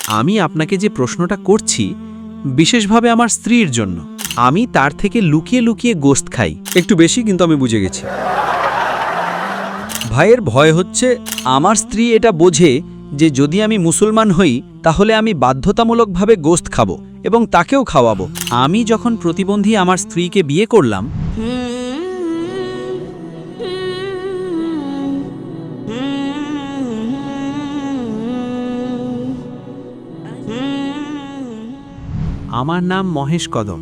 আমি আপনাকে যে প্রশ্নটা করছি বিশেষভাবে আমার স্ত্রীর জন্য। আমি তার থেকে লুকিয়ে লুকিয়ে গোশত খাই। একটু বেশি, কিন্তু আমি বুঝে গেছি। ভাইয়ের ভয় হচ্ছে আমার স্ত্রী এটা বোঝে যে যদি আমি মুসলমান হই তাহলে আমি বাধ্যতামূলকভাবে গোশত খাবো এবং তাকেও খাওয়াবো। আমি যখন প্রতিবন্ধী আমার স্ত্রীকে বিয়ে করলাম, আমার নাম মহেশ কদম,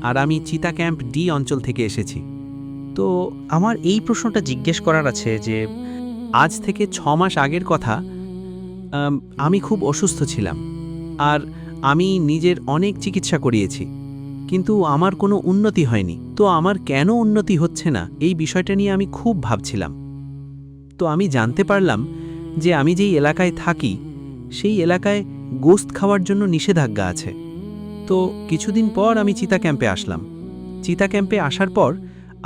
আর আমি চিতা ক্যাম্প ডি অঞ্চল থেকে এসেছি। তো আমার এই প্রশ্নটা জিজ্ঞেস করার আছে যে আজ থেকে 6 মাস আগের কথা। আমি খুব অসুস্থ ছিলাম, আর আমি নিজের অনেক চিকিৎসা করিয়েছি, কিন্তু আমার কোনো উন্নতি হয়নি। তো আমার কেন উন্নতি হচ্ছে না এই বিষয়টা নিয়ে আমি খুব ভাবছিলাম। তো আমি জানতে পারলাম যে আমি যেই এলাকায় থাকি সেই এলাকায় গোশত খাওয়ার জন্য নিষেধাজ্ঞা আছে। তো কিছুদিন পর আমি চিতা ক্যাম্পে আসলাম। চিতা ক্যাম্পে আসার পর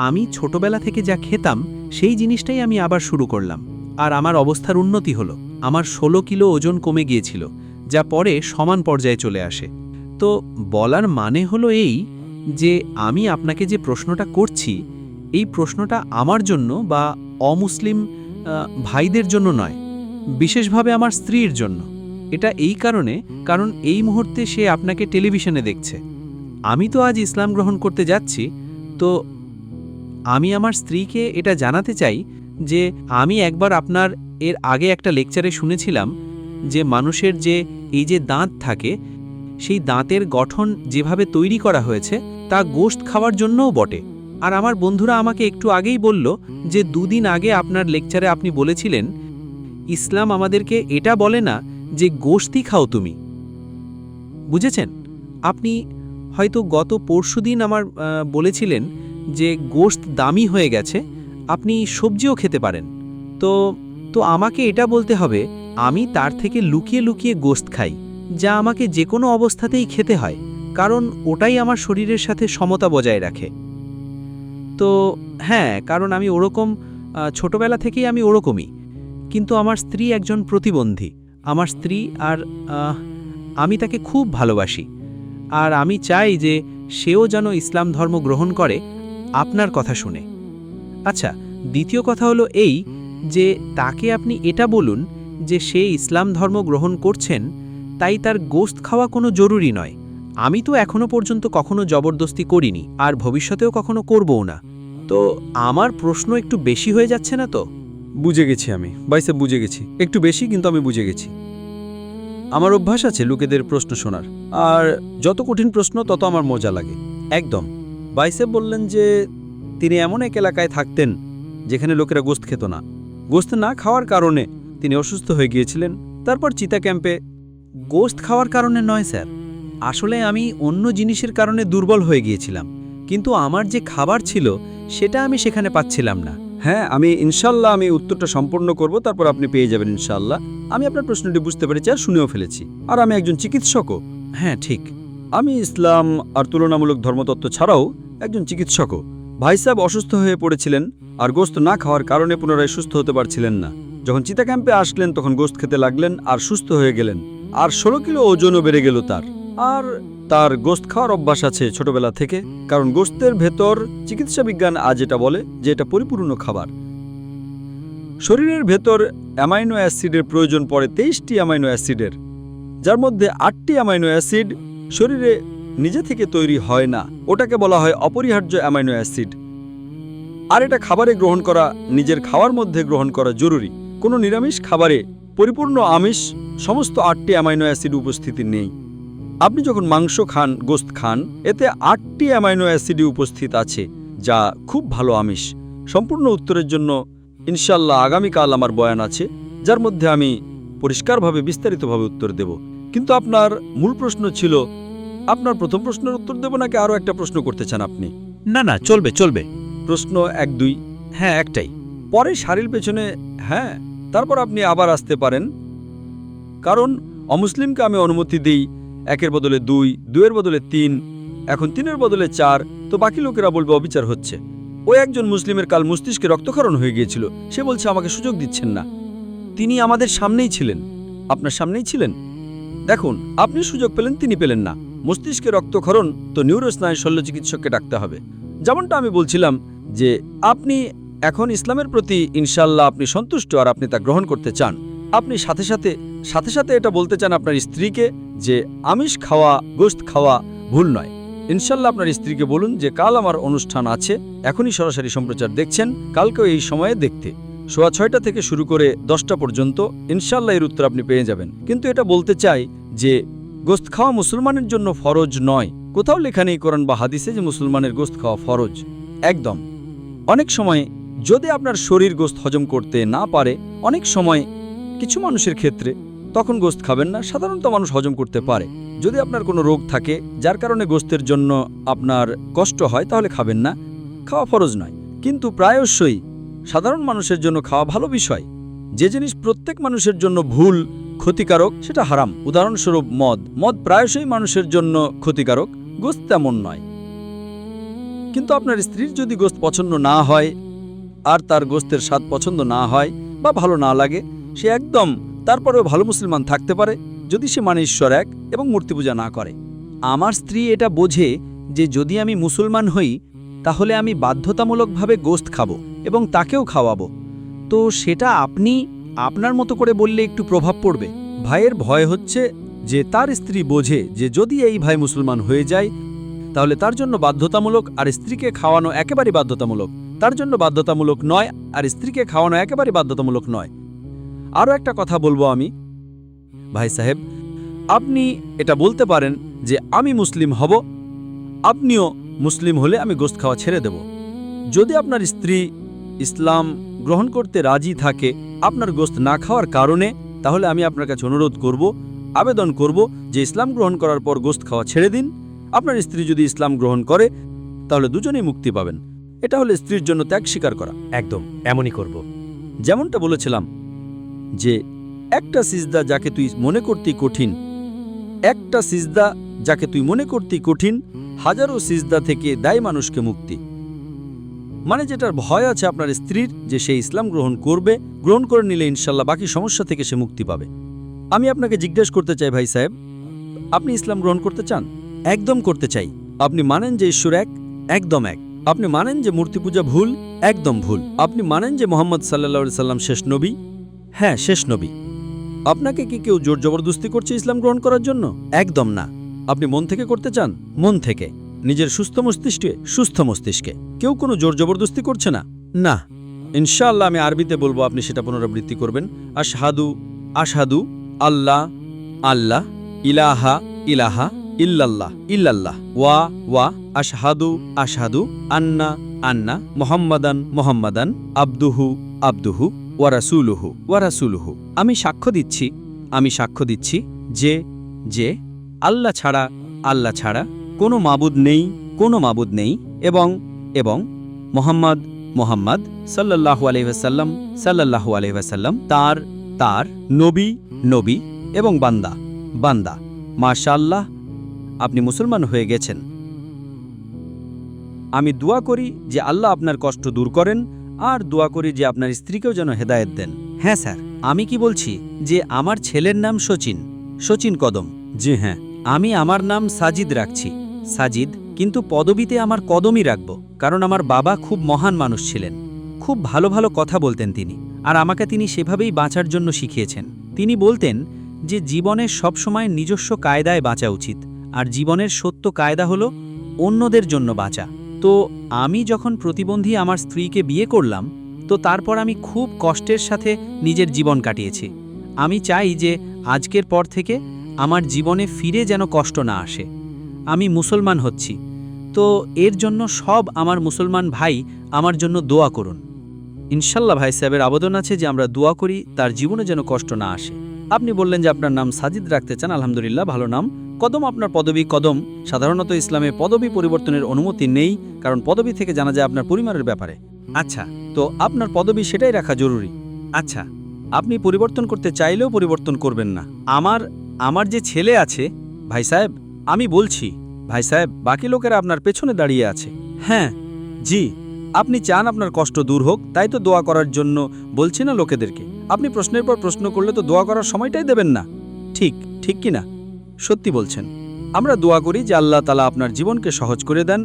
আমি ছোটবেলা থেকে যা খেতাম সেই জিনিসটাই আমি আবার শুরু করলাম, আর আমার অবস্থার উন্নতি হলো। আমার 16 কিলো ওজন কমে গিয়েছিল, যা পরে সমান পর্যায়ে চলে আসে। তো বলার মানে হলো এই যে আমি আপনাকে যে প্রশ্নটা করছি এই প্রশ্নটা আমার জন্য বা অমুসলিম ভাইদের জন্য নয়, বিশেষভাবে আমার স্ত্রীর জন্য। এটা এই কারণ এই মুহূর্তে সে আপনাকে টেলিভিশনে দেখছে। আমি তো আজ ইসলাম গ্রহণ করতে যাচ্ছি, তো আমি আমার স্ত্রীকে এটা জানাতে চাই যে আমি একবার আপনার এর আগে একটা লেকচারে শুনেছিলাম যে মানুষের যে এই যে দাঁত থাকে সেই দাঁতের গঠন যেভাবে তৈরি করা হয়েছে তা গোশত খাওয়ার জন্যও বটে। আর আমার বন্ধুরা আমাকে একটু আগেই বলল যে 2 দিন আগে আপনার লেকচারে আপনি বলেছিলেন ইসলাম আমাদেরকে এটা বলে না যে গোশতই খাও তুমি। বুঝেছেন? আপনি হয়তো গত পরশুদিন আমার বলেছিলেন যে গোশত দামি হয়ে গেছে, আপনি সবজিও খেতে পারেন। তো আমাকে এটা বলতে হবে আমি তার থেকে লুকিয়ে লুকিয়ে গোশত খাই, যা আমাকে যে কোনো অবস্থাতেই খেতে হয়, কারণ ওটাই আমার শরীরের সাথে সমতা বজায় রাখে। তো হ্যাঁ, কারণ আমি ওরকম ছোটবেলা থেকেই আমি ওরকমই। কিন্তু আমার স্ত্রী একজন প্রতিবন্ধী। আমার স্ত্রী আর আমি তাকে খুব ভালোবাসি, আর আমি চাই যে সেও যেন ইসলাম ধর্ম গ্রহণ করে আপনার কথা শুনে। আচ্ছা, দ্বিতীয় কথা হলো এই যে তাকে আপনি এটা বলুন যে সে ইসলাম ধর্ম গ্রহণ করছেন, তাই তার গোশত খাওয়া কোনো জরুরি নয়। আমি তো এখনো পর্যন্ত কখনো জবরদস্তি করিনি, আর ভবিষ্যতেও কখনো করবও না। তো আমার প্রশ্ন একটু বেশি হয়ে যাচ্ছে না তো? বুঝে গেছি আমি, ভাইসাব, বুঝে গেছি। একটু বেশি, কিন্তু আমি বুঝে গেছি। আমার অভ্যাস আছে লোকেদের প্রশ্ন শোনার, আর যত কঠিন প্রশ্ন তত আমার মজা লাগে। একদম। ভাইসাব বললেন যে তিনি এমন এক এলাকায় থাকতেন যেখানে লোকেরা গোশত খেত না। গোশত না খাওয়ার কারণে তিনি অসুস্থ হয়ে গিয়েছিলেন। তারপর চিতা ক্যাম্পে। গোশত খাওয়ার কারণে নয় স্যার, আসলে আমি অন্য জিনিসের কারণে দুর্বল হয়ে গিয়েছিলাম, কিন্তু আমার যে খাবার ছিল সেটা আমি সেখানে পাচ্ছিলাম না। হ্যাঁ, আমি ইনশাল্লাহ আমি উত্তরটা সম্পূর্ণ করব, তারপর আপনি পেয়ে যাবেন ইনশাল্লাহ। আমি আপনার প্রশ্নটি বুঝতে পেরেছি আর শুনেও ফেলেছি, আর আমি একজন চিকিৎসকও। হ্যাঁ, ঠিক। আমি ইসলাম আর তুলনামূলক ধর্মতত্ত্ব ছাড়াও একজন চিকিৎসকও। ভাই সাহেব অসুস্থ হয়ে পড়েছিলেন, আর গোশত না খাওয়ার কারণে পুনরায় সুস্থ হতে পারছিলেন না। যখন চিতা ক্যাম্পে আসলেন তখন গোশত খেতে লাগলেন আর সুস্থ হয়ে গেলেন, আর 16 কিলো ওজনও বেড়ে গেল তার। আর তার গোশত খাওয়ার অভ্যাস আছে ছোটবেলা থেকে, কারণ গোশতের ভেতর চিকিৎসা বিজ্ঞান আজ এটা বলে যে এটা পরিপূর্ণ খাবার। শরীরের ভেতর অ্যামাইনো অ্যাসিডের প্রয়োজন পড়ে 23টি অ্যামাইনো অ্যাসিডের, যার মধ্যে 8টি অ্যামাইনো অ্যাসিড শরীরে নিজে থেকে তৈরি হয় না, ওটাকে বলা হয় অপরিহার্য অ্যামাইনো অ্যাসিড। আর এটা খাবারে গ্রহণ করা, নিজের খাওয়ার মধ্যে গ্রহণ করা জরুরি। কোনো নিরামিষ খাবারে পরিপূর্ণ আমিষ সমস্ত 8টি অ্যামাইনো অ্যাসিড উপস্থিতি নেই। আপনি যখন মাংস খান, গোশত খান, এতে 8টি অ্যামাইনো অ্যাসিডই উপস্থিত আছে, যা খুব ভালো আমিষ। সম্পূর্ণ উত্তরের জন্য ইনশাল্লাহ আগামীকাল আমার বয়ান আছে, যার মধ্যে আমি পরিষ্কারভাবে বিস্তারিতভাবে উত্তর দেব। কিন্তু আপনার মূল প্রশ্ন ছিল, আপনার প্রথম প্রশ্নের উত্তর দেব নাকি আরও একটা প্রশ্ন করতে চান আপনি? না, চলবে। প্রশ্ন 1-2? হ্যাঁ, একটাই। পরে সারির পেছনে হ্যাঁ, তারপর আপনি আবার আসতে পারেন, কারণ অমুসলিমকে আমি অনুমতি দিই 1-এর বদলে 2, 2-এর বদলে 3, এখন 3-এর বদলে 4, তো বাকি লোকেরা বলবে অবিচার হচ্ছে। ওই একজন মুসলিমের কাল মস্তিষ্কে রক্তক্ষরণ হয়ে গিয়েছিল, সে বলছে আমাকে সুযোগ দিচ্ছেন না। তিনি আমাদের সামনেই ছিলেন, আপনার সামনেই ছিলেন। দেখুন, আপনি সুযোগ পেলেন, তিনি পেলেন না। মস্তিষ্কে রক্তক্ষরণ তো নিউরোস্নায়ু শল্য চিকিৎসককে ডাকতে হবে। যেমনটা আমি বলছিলাম যে আপনি এখন ইসলামের প্রতি ইনশাল্লাহ আপনি সন্তুষ্ট আর আপনি তা গ্রহণ করতে চান। আপনি সাথে সাথে এটা বলতে চান আপনার স্ত্রীকে যে আমিষ খাওয়া, গোশত খাওয়া ভুল নয়। ইনশাল্লাহ আপনার স্ত্রীকে বলুন যে কাল আমার অনুষ্ঠান আছে, এখনই সরাসরি সম্প্রচার দেখছেন, কালকেও এই সময়ে দেখতে, সোয়া 6টা থেকে শুরু করে 10টা পর্যন্ত। ইনশাল্লাহ এর উত্তর আপনি পেয়ে যাবেন। কিন্তু এটা বলতে চাই যে গোশত খাওয়া মুসলমানের জন্য ফরজ নয়। কোথাও লেখা নেই কোরআন বা হাদিসে যে মুসলমানের গোশত খাওয়া ফরজ। একদম। অনেক সময় যদি আপনার শরীর গোশত হজম করতে না পারে, অনেক সময় কিছু মানুষের ক্ষেত্রে, তখন গোশত খাবেন না। সাধারণত মানুষ হজম করতে পারে। যদি আপনার কোনো রোগ থাকে যার কারণে গোশতের জন্য আপনার কষ্ট হয়, তাহলে খাবেন না। খাওয়া ফরজ নয়, কিন্তু প্রায়শই সাধারণ মানুষের জন্য খাওয়া ভালো বিষয়। যে জিনিস প্রত্যেক মানুষের জন্য ভুল, ক্ষতিকারক, সেটা হারাম। উদাহরণস্বরূপ মদ প্রায়শই মানুষের জন্য ক্ষতিকারক, গোশত তেমন নয়। কিন্তু আপনার স্ত্রীর যদি গোশত পছন্দ না হয় আর তার গোশতের স্বাদ পছন্দ না হয় বা ভালো না লাগে, সে একদম তারপরেও ভালো মুসলমান থাকতে পারে যদি সে মানে ঈশ্বর এক এবং মূর্তি পূজা না করে। আমার স্ত্রী এটা বোঝে যে যদি আমি মুসলমান হই তাহলে আমি বাধ্যতামূলকভাবে গোশত খাবো এবং তাকেও খাওয়াবো। তো সেটা আপনি আপনার মতো করে বললে একটু প্রভাব পড়বে। ভাইয়ের ভয় হচ্ছে যে তার স্ত্রী বোঝে যে যদি এই ভাই মুসলমান হয়ে যায় তাহলে তার জন্য বাধ্যতামূলক, আর স্ত্রীকে খাওয়ানো একেবারেই বাধ্যতামূলক। তার জন্য বাধ্যতামূলক নয়, আর স্ত্রীকে খাওয়ানো একেবারেই বাধ্যতামূলক নয়। আরও একটা কথা বলবো আমি, ভাই সাহেব, আপনি এটা বলতে পারেন যে আমি মুসলিম হব, আপনিও মুসলিম হলে আমি গোশত খাওয়া ছেড়ে দেব। যদি আপনার স্ত্রী ইসলাম গ্রহণ করতে রাজি থাকে আপনার গোশত না খাওয়ার কারণে, তাহলে আমি আপনার কাছে অনুরোধ করব, আবেদন করব যে ইসলাম গ্রহণ করার পর গোশত খাওয়া ছেড়ে দিন। আপনার স্ত্রী যদি ইসলাম গ্রহণ করে তাহলে দুজনেই মুক্তি পাবেন। এটা হলো স্ত্রীর জন্য ত্যাগ স্বীকার করা। একদম এমনই করব। যেমনটা বলেছিলাম যে একটা সিজদা যাকে তুই মনে করতেই কঠিন, একটা সিজদা যাকে তুই মনে করতেই কঠিন, হাজারো সিজদা থেকে দেয় মানুষকে মুক্তি। মানে যেটার ভয় আছে আপনার স্ত্রীর যে সে ইসলাম গ্রহণ করে নিলে ইনশাল্লাহ বাকি সমস্যা থেকে সে মুক্তি পাবে। আমি আপনাকে জিজ্ঞেস করতে চাই ভাই সাহেব, আপনি ইসলাম গ্রহণ করতে চান? একদম করতে চাই। আপনি মানেন যে ঈশ্বর এক? একদম এক। আপনি মানেন যে মূর্তি পূজা ভুল? একদম ভুল। আপনি মানেন যে মোহাম্মদ সাল্লাল্লাহু আলাইহি সাল্লাম শেষ নবী? হ্যাঁ, শেষ নবী। আপনাকে কি কেউ জোর জবরদস্তি করছে ইসলাম গ্রহণ করার জন্য? একদম না। আপনি মন থেকে করতে চান? মন থেকে, নিজের সুস্থ মস্তিষ্কে? সুস্থ মস্তিষ্কে। কেউ কোনো জোর জবরদস্তি করছে না? না। ইনশাআল্লাহ আমি আরবিতে বলবো, আপনি সেটা পুনরাবৃত্তি করবেন। আশহাদু, আশহাদু আল্লাহ আল্লাহ, ইলাহা ইলাহা, ইল্লাল্লাহ ইল্লাল্লাহ, ওয়া আশহাদু আশহাদু, আন্না আন্না, মুহাম্মাদান মুহাম্মাদান, আবদুহু আবদুহু, ওয়া রাসূলুহু। আমি সাক্ষ্য দিচ্ছি যে আল্লাহ ছাড়া কোনো মাবুদ নেই এবং মুহাম্মদ সাল্লাল্লাহু আলাইহি ওয়াসাল্লাম তার নবী এবং বান্দা। মাশাআল্লাহ, আপনি মুসলমান হয়ে গেছেন। আমি দোয়া করি যে আল্লাহ আপনার কষ্ট দূর করেন, আর দোয়া করি যে আপনার স্ত্রীকেও যেন হেদায়েত দেন। হ্যাঁ স্যার, আমি কি বলছি যে আমার ছেলের নাম সচিন কদম। জি হ্যাঁ। আমি আমার নাম সাজিদ রাখছি, কিন্তু পদবিতে আমার কদমই রাখব, কারণ আমার বাবা খুব মহান মানুষ ছিলেন। খুব ভালো ভালো কথা বলতেন তিনি, আর আমাকে তিনি সেভাবেই বাঁচার জন্য শিখিয়েছেন। তিনি বলতেন যে জীবনের সবসময় নিজস্ব কায়দায় বাঁচা উচিত, আর জীবনের সত্য কায়দা হলো অন্যদের জন্য বাঁচা। তো আমি যখন প্রতিবন্ধী আমার স্ত্রীকে বিয়ে করলাম, তো তারপর আমি খুব কষ্টের সাথে নিজের জীবন কাটিয়েছি। আমি চাই যে আজকের পর থেকে আমার জীবনে ফিরে যেন কষ্ট না আসে। আমি মুসলমান হচ্ছি, তো এর জন্য সব আমার মুসলমান ভাই আমার জন্য দোয়া করুন। ইনশাল্লাহ ভাই সাহেবের আবেদন আছে যে আমরা দোয়া করি তার জীবনে যেন কষ্ট না আসে। আপনি বললেন যে আপনার নাম সাজিদ রাখতে চান, আলহামদুলিল্লাহ, ভালো নাম। কদম আপনার পদবী কদম। সাধারণত ইসলামে পদবী পরিবর্তনের অনুমতি নেই, কারণ পদবী থেকে জানা যায় আপনার পরিবারের ব্যাপারে। আচ্ছা, তো আপনার পদবী সেটাই রাখা জরুরি। আচ্ছা। আপনি পরিবর্তন করতে চাইলেও পরিবর্তন করবেন না। আমার যে ছেলে আছে, ভাই সাহেব, আমি বলছি, ভাই সাহেব, বাকি লোকেরা আপনার পেছনে দাঁড়িয়ে আছে। হ্যাঁ, জি, আপনি চান আপনার কষ্ট দূর হোক, তাই তো দোয়া করার জন্য বলছি না লোকেদেরকে। আপনি প্রশ্নের পর প্রশ্ন করলে তো দোয়া করার সময়টাই দেবেন না। ঠিক কি না? সত্যি বলছেন। আমরা দোয়া করি যে আল্লাহ তাআলা আপনার জীবনকে সহজ করে দেন,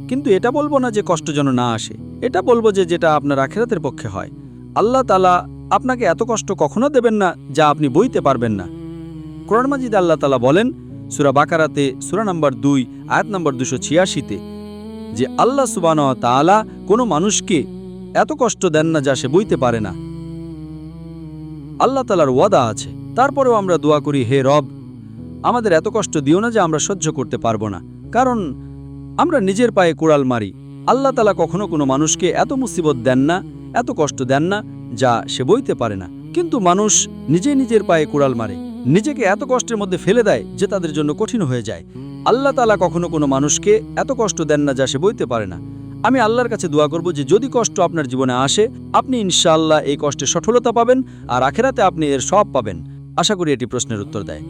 কিন্তু এটা বলবো না যে কষ্ট যেন না আসে। এটা বলবো যে যেটা আপনার আখিরাতের পক্ষে হয়। আল্লাহ তাআলা আপনাকে এত কষ্ট কখনো দেবেন না যা আপনি বইতে পারবেন না। কোরআন মাজিদে আল্লাহ তাআলা বলেন সূরা বাকারাতে সূরা নম্বর 2 আয়াত নম্বর 286-তে যে আল্লাহ সুবহানাহু ওয়া তাআলা কোনো মানুষকে এত কষ্ট দেন না যা সে বইতে পারে না। আল্লাহ তাআলার ওয়াদা আছে। তারপরেও আমরা দোয়া করি, হে রব, আমাদের এত কষ্ট দিও না যে আমরা সহ্য করতে পারবো না, কারণ আমরা নিজের পায়ে কুড়াল মারি। আল্লাহ তাআলা কখনো কোনো মানুষকে এত মুসিবত দেন না, এত কষ্ট দেন না যা সে বইতে পারে না। কিন্তু মানুষ নিজের পায়ে কুড়াল মারে, নিজেকে এত কষ্টের মধ্যে ফেলে দেয় যে তাদের জন্য কঠিন হয়ে যায়। আল্লাহ তাআলা কখনো কোনো মানুষকে এত কষ্ট দেন না যা সে বইতে পারে না। আমি আল্লাহর কাছে দোয়া করব যে যদি কষ্ট আপনার জীবনে আসে, আপনি ইনশাআল্লাহ এই কষ্টে সফলতা পাবেন আর আখিরাতে আপনি এর সওয়াব পাবেন। আশা করি এটি প্রশ্নের উত্তর দেয়।